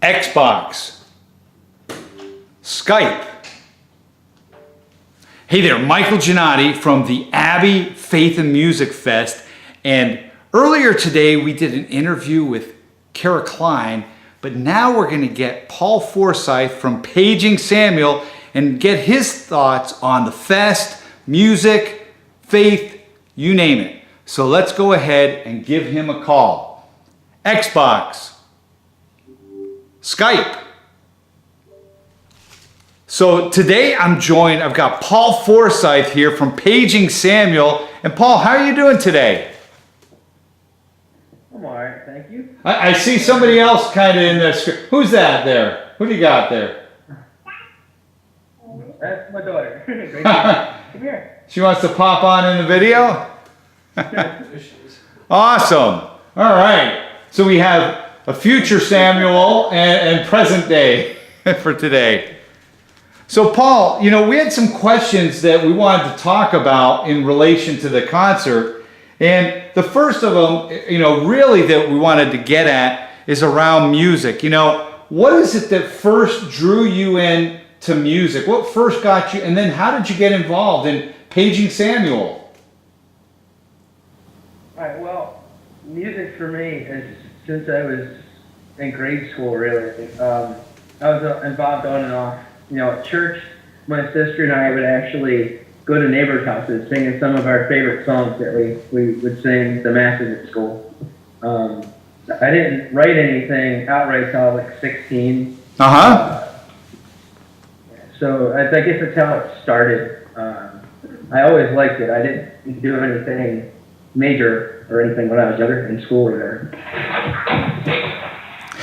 Xbox, Skype. Hey there, Michael Giannotti from the Abbey Faith Music Fest. And earlier today we did an interview with Kara Klein, but now we're going to get Paul Forsyth from Paging Samuel and get his thoughts on the fest, music, faith, you name it. So let's go ahead and give him a call. Xbox, Skype. So today I've got Paul Forsyth here from Paging Samuel. And Paul, how are you doing today? I'm all right, thank you. I see somebody else kind of in the screen. Who's that there? Who do you got there? That's my daughter. Great. Come here. She wants to pop on in the video? Awesome. All right. So we have a future Samuel and present day for today. So Paul, we had some questions that we wanted to talk about in relation to the concert. And the first of them, really that we wanted to get at is around music. What is it that first drew you in to music? What first got you, and then how did you get involved in Paging Samuel? All right, well, music for me is since I was in grade school, really. I was involved on and off. At church, my sister and I would actually go to neighbors' houses singing some of our favorite songs that we would sing the masses at school. I didn't write anything outright till I was like 16. So I guess that's how it started. I always liked it. I didn't do anything major or anything when I was younger in school or whatever.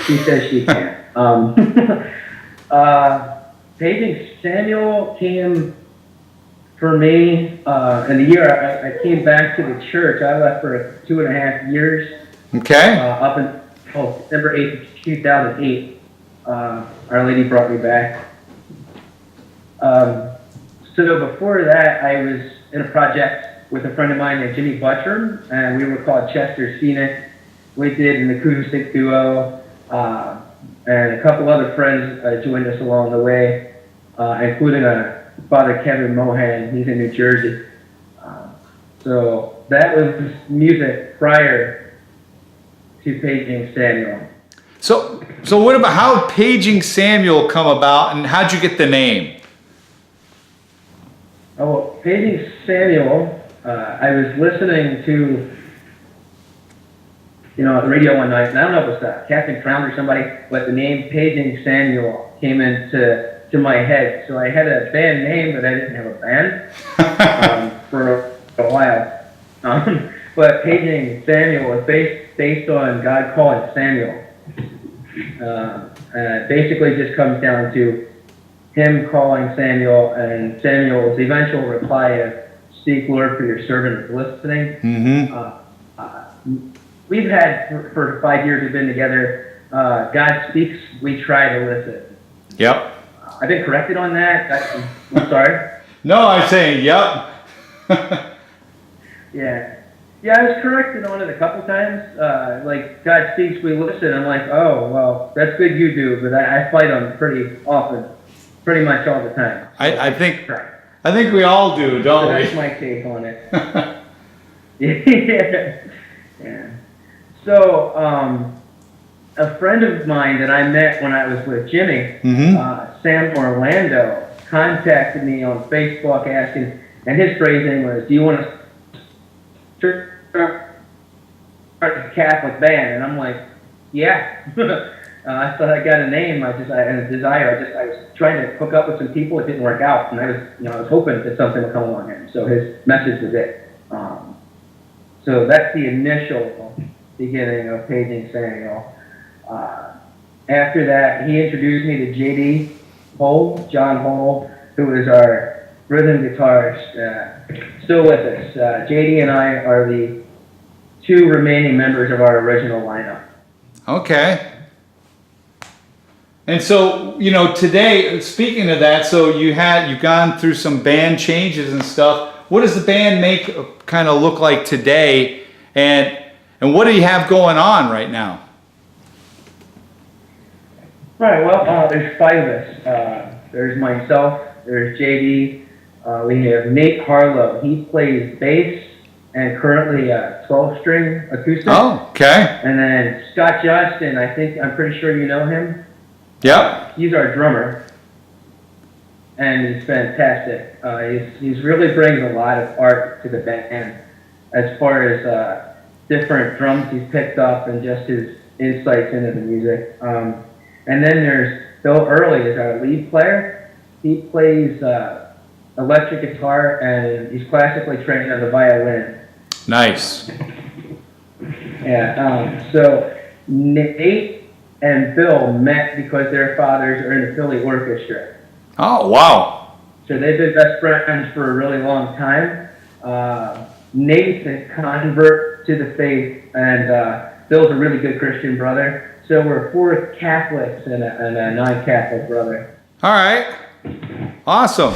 She says she can't. Paging Samuel came for me in the year I came back to the church. I left for 2.5 years. Okay. Up until December 8th, 2008. Our Lady brought me back. So before that, I was in a project with a friend of mine named Jimmy Butcher, and we were called Chester Scenic. We did an acoustic duo, and a couple other friends joined us along the way, including Father Kevin Mohan. He's in New Jersey. So that was music prior to Paging Samuel. So what about how did Paging Samuel come about, and how'd you get the name? Oh, well, Paging Samuel, I was listening to, the radio one night, and I don't know if it was Captain Crown or somebody, but the name Paging Samuel came into my head. So I had a band name, but I didn't have a band for a while. But Paging Samuel was based on God calling Samuel. Basically just comes down to him calling Samuel, and Samuel's eventual reply of, "Speak, Lord, for your servant is listening." Mm-hmm. We've had, for 5 years we've been together, God speaks, we try to listen. Yep. I've been corrected on that. I'm sorry. No, I'm saying yep. Yeah, I was corrected on it a couple times. Like, God speaks, we listen. I'm like, oh, well, that's good you do, but I fight on pretty often. Pretty much all the time. I think we all do, don't we? That's my take on it. Yeah. So, a friend of mine that I met when I was with Jimmy, Sam Orlando, contacted me on Facebook asking, and his phrasing was, "Do you want to start a Catholic band?" And I'm like, "Yeah." I thought I got a name. And a desire. I was trying to hook up with some people. It didn't work out, and I was hoping that something would come along here. So his message was it. So that's the initial beginning of Paging Samuel. After that, he introduced me to J.D. John Hole, who is our rhythm guitarist, still with us. J.D. and I are the two remaining members of our original lineup. Okay. And so, today, speaking of that, so you've gone through some band changes and stuff. What does the band kind of look like today, and what do you have going on right now? Right, well, there's 5 of us. There's myself, there's JD, we have Nate Harlow. He plays bass and currently a 12-string acoustic. Oh, okay. And then Scott Justin, I'm pretty sure you know him. Yep. He's our drummer. And he's fantastic. He's really brings a lot of art to the band as far as different drums he's picked up and just his insights into the music. And then there's Bill Early is our lead player. He plays electric guitar and he's classically trained on the violin. Nice. Yeah. So Nate and Bill met because their fathers are in the Philly Orchestra. Oh, wow. So they've been best friends for a really long time. Nate's a convert to the faith, and Bill's a really good Christian brother. So we're 4 Catholics and a non-Catholic brother. All right. Awesome.